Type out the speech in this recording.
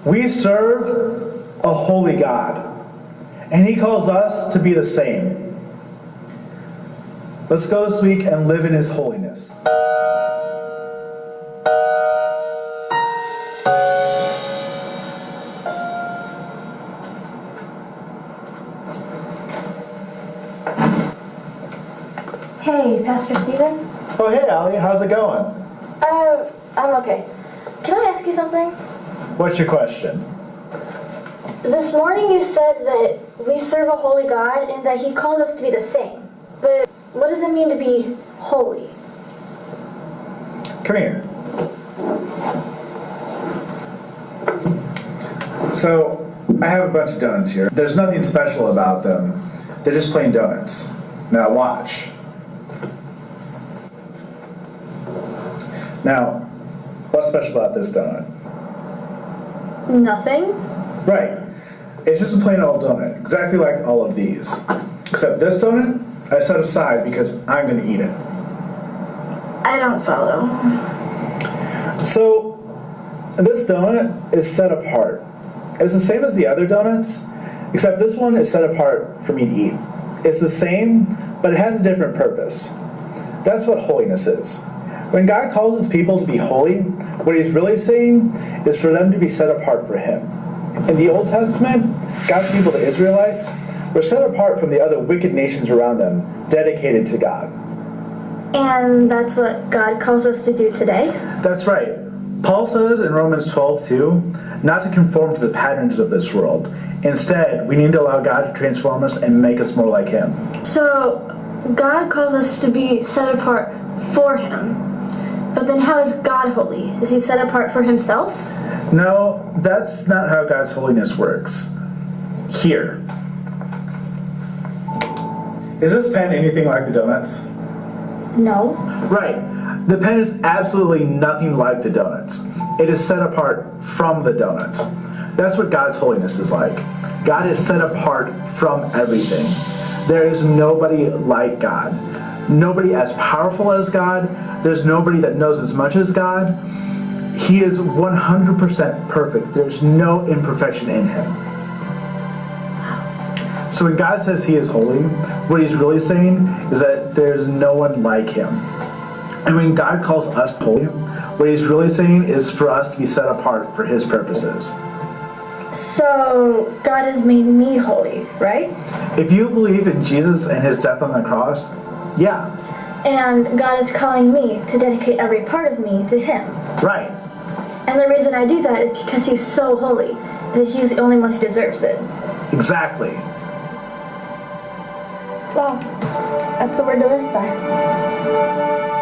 We serve a holy God, and He calls us to be the same. Let's go this week and live in His holiness. Hey, Pastor Stephen. Oh, hey, Allie. How's it going? I'm okay. Can I ask you something? What's your question? This morning you said that we serve a holy God and that He calls us to be the same. But what does it mean to be holy? Come here. So, I have a bunch of donuts here. There's nothing special about them. They're just plain donuts. Now watch. Now, what's special about this donut? Nothing? Right. It's just a plain old donut, exactly like all of these. Except this donut, I set aside because I'm going to eat it. I don't follow. So, this donut is set apart. It's the same as the other donuts, except this one is set apart for me to eat. It's the same, but it has a different purpose. That's what holiness is. When God calls His people to be holy, what He's really saying is for them to be set apart for Him. In the Old Testament, God's people, the Israelites, were set apart from the other wicked nations around them, dedicated to God. And that's what God calls us to do today? That's right. Paul says in Romans 12:2, not to conform to the patterns of this world. Instead, we need to allow God to transform us and make us more like Him. So, God calls us to be set apart for Him. But then how is God holy? Is He set apart for Himself? No, that's not how God's holiness works. Here. Is this pen anything like the donuts? No. Right. The pen is absolutely nothing like the donuts. It is set apart from the donuts. That's what God's holiness is like. God is set apart from everything. There is nobody like God. Nobody as powerful as God. There's nobody that knows as much as God. He is 100% perfect. There's no imperfection in Him. So when God says He is holy, what He's really saying is that there's no one like Him. And when God calls us holy, what He's really saying is for us to be set apart for His purposes. So, God has made me holy, right? If you believe in Jesus and His death on the cross, yeah. And God is calling me to dedicate every part of me to Him. Right. And the reason I do that is because He's so holy, and He's the only one who deserves it. Exactly. Wow, that's the word to live by.